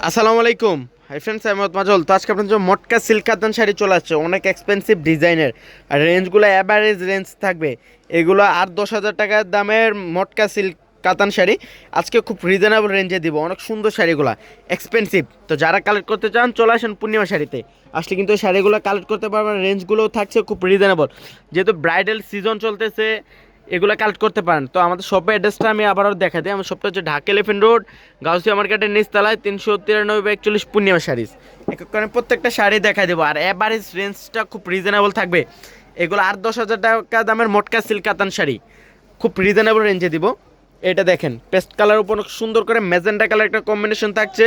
আসসালামু আলাইকুম। Hi friends, আমি মোহাম্মদ মাজল। তো আজকে আপনার জন্য মটকা সিল্ক কাতান শাড়ি চলে আসছে, অনেক এক্সপেন্সিভ ডিজাইনের। আর রেঞ্জগুলো অ্যাভারেজ রেঞ্জ থাকবে। এগুলো 8-10 হাজার টাকার দামের মটকা সিল্ক কাতান শাড়ি আজকে খুব রিজনেবল রেঞ্জে দিব। অনেক সুন্দর শাড়িগুলো, এক্সপেন্সিভ। তো যারা কালেক্ট করতে চান চলে আসেন পূর্ণিমা শাড়িতে। আসলে কিন্তু এই শাড়িগুলো কালেক্ট করতে পারবেন, রেঞ্জগুলোও থাকছে খুব রিজনেবল। যেহেতু ব্রাইডাল সিজন চলতেছে, এগুলো কালেক্ট করতে পারেন। তো আমাদের শপের অ্যাড্রেসটা আমি আবারও দেখা দিই। আমার শপটা হচ্ছে ঢাকা এলিফ্যান্ট রোড, গাউসিয়া মার্কেটের নিচতলায়, 393/41 পূর্ণিমা শাড়িজ। এক এক করে প্রত্যেকটা শাড়ি দেখাই দেবো। আর অ্যাভারেজ রেঞ্জটা খুব রিজনেবল থাকবে। এগুলো 8-10 হাজার টাকা দামের মটকা সিল্ক কাতান শাড়ি খুব রিজনেবল রেঞ্জে দিব। এটা দেখেন, পেস্ট কালার উপর অনেক সুন্দর করে ম্যাজেন্টা কালার একটা কম্বিনেশন থাকছে,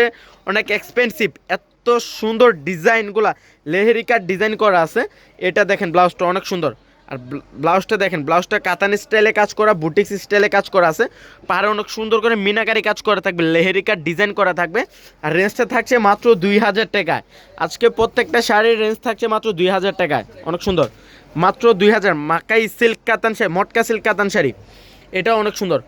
অনেক এক্সপেন্সিভ। এত সুন্দর ডিজাইনগুলা লেহেরিকার ডিজাইন করা আছে। এটা দেখেন, ব্লাউজটা অনেক সুন্দর। আর ব্লাউজটা দেখেন, ব্লাউজটা কাতান স্টাইলে কাজ করা, বুটিক্স স্টাইলে কাজ করা আছে। পাহাড়ে অনেক সুন্দর করে মিনাকারি কাজ করা থাকবে, লেহেরিকার ডিজাইন করা থাকবে। আর রেঞ্জটা থাকছে মাত্র 2,000 টাকায়। আজকে প্রত্যেকটা শাড়ির রেঞ্জ থাকছে মাত্র 2,000 টাকায়। অনেক সুন্দর, মাত্র 2,000। মাকাই সিল্ক কাতান শাড়ি, মটকা সিল্ক কাতান শাড়ি, এটা অনেক সুন্দর।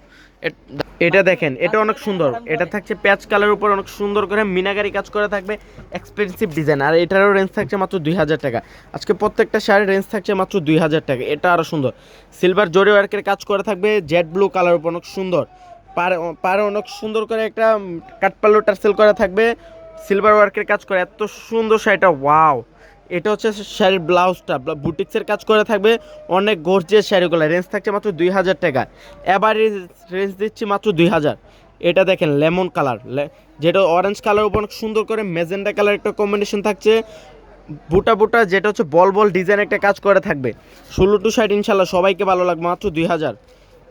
এটা দেখেন, এটা অনেক সুন্দর। এটা থাকছে প্যাচ কালার উপর অনেক সুন্দর করে মিনাকারি কাজ করা থাকবে, এক্সপেন্সিভ ডিজাইন। আর এটারও রেঞ্জ থাকছে মাত্র 2,000 টাকা। আজকে প্রত্যেকটা শাড়ির রেঞ্জ থাকছে মাত্র 2,000 টাকা। এটা আরও সুন্দর, সিলভার জরি ওয়ার্কের কাজ করা থাকবে, জেড ব্লু কালার উপর অনেক সুন্দর। পারে পারে অনেক সুন্দর করে একটা কাঠপাল্লু টার্সেল করা থাকবে, সিলভার ওয়ার্কের কাজ করা। এত সুন্দর শাড়িটা, ওয়াও! এটা হচ্ছে শাড়ির ব্লাউজটা, বুটিক্সের কাজ করে থাকবে, অনেক গর্জিয়াস শাড়িগুলো। রেঞ্জ থাকছে মাত্র 2,000 টাকা। এবারে রেঞ্জ দিচ্ছি মাত্র 2,000। এটা দেখেন, লেমন কালার, যেটা অরেঞ্জ কালার উপর অনেক সুন্দর করে মেজেন্ডা কালার একটা কম্বিনেশন থাকছে। বুটা বুটা যেটা হচ্ছে বল বল ডিজাইন একটা কাজ করে থাকবে। 16-60 ইনশাল্লাহ সবাইকে ভালো লাগবে, মাত্র 2,000।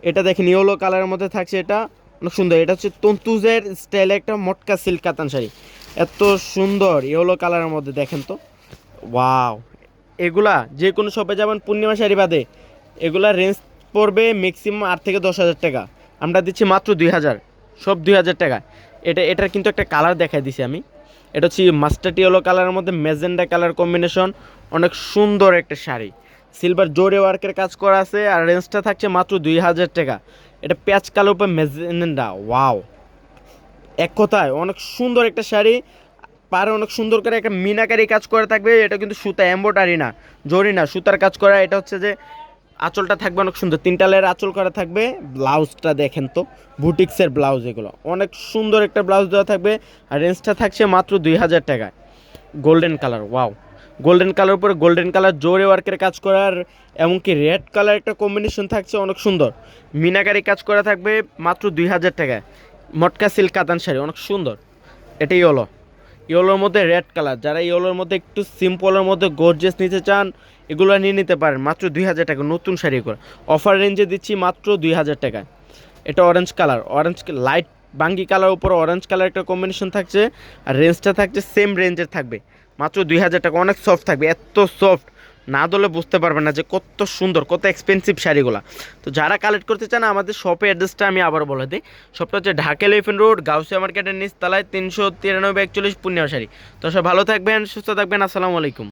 এটা দেখেন, ইয়েলো কালারের মধ্যে থাকছে, এটা অনেক সুন্দর। এটা হচ্ছে তন্তুজের স্টাইলে একটা মটকা সিল্ক কাতান শাড়ি, এত সুন্দর ইয়েলো কালারের মধ্যে। দেখেন তো, ওয়াও! এগুলা যে কোনো শপে যাবেন পূর্ণিমা শাড়ি বাদে, এগুলা রেঞ্জ পড়বে ম্যাক্সিমাম 8 থেকে 10 হাজার টাকা। আমরা দিচ্ছি মাত্র 2,000, সব 2,000 টাকা। এটার কিন্তু একটা কালার দেখাই দিছি আমি। এটা হচ্ছে মাস্টার্ড ইয়েলো কালারের মধ্যে ম্যাজেন্ডা কালার কম্বিনেশন, অনেক সুন্দর একটা শাড়ি। সিলভার জোরে ওয়ার্কের কাজ করা আছে। আর রেঞ্জটা থাকছে মাত্র 2,000 টাকা। এটা প্যাচ কালার উপর ম্যাজেন্ডা, ওয়াও! এক কথায় অনেক সুন্দর একটা শাড়ি। পারে অনেক সুন্দর করে একটা মিনাকারি কাজ করা থাকবে। এটা কিন্তু সুতা, এম্বোটারি না, জরি না, সুতার কাজ করা। এটা হচ্ছে যে আঁচলটা থাকবে অনেক সুন্দর, 3টা লেয়ার আঁচল করা থাকবে। ব্লাউজটা দেখেন তো, বুটিক্সের ব্লাউজ, এগুলো অনেক সুন্দর একটা ব্লাউজ দেওয়া থাকবে। আর রেঞ্জটা থাকছে মাত্র 2,000 টাকায়। Golden colour, wow! Golden colour উপরে গোল্ডেন কালার জোরে ওয়ার্কের কাজ করার, এমনকি রেড কালার একটা কম্বিনেশন থাকছে, অনেক সুন্দর। মিনাকারি কাজ করা থাকবে, মাত্র 2,000 টাকায়। মটকা সিল্ক কাতান শাড়ি, অনেক সুন্দর। এটাই হলো ইয়েলোর মধ্যে রেড কালার। যারা ইয়েলোর মধ্যে একটু সিম্পলের মধ্যে গর্জিয়াস নিতে চান, এগুলো নিয়ে নিতে পারেন মাত্র 2,000 টাকা। নতুন শাড়ি করে অফার রেঞ্জে দিচ্ছি মাত্র 2,000 টাকায়। এটা অরেঞ্জ কালার, অরেঞ্জ লাইট বাঙ্গি কালার উপর অরেঞ্জ কালার একটা কম্বিনেশন থাকছে। আর রেঞ্জটা থাকছে সেম রেঞ্জের থাকবে, মাত্র 2,000 টাকা। অনেক সফট থাকবে, এত সফট না ধরলে বুঝতে পারবেন না যে কত সুন্দর, কত এক্সপেন্সিভ শাড়িগুলো। তো যারা কালেক্ট করতে চান, আমাদের শপের অ্যাড্রেসটা আমি আবার বলে দিই। শপটা হচ্ছে ঢাকা এলিফ্যান্ট রোড, গাউসিয়া মার্কেটের নিচতলায়, 393/41 পূর্ণিমা শাড়ি। তো সব ভালো থাকবেন, সুস্থ থাকবেন। আসসালামু আলাইকুম।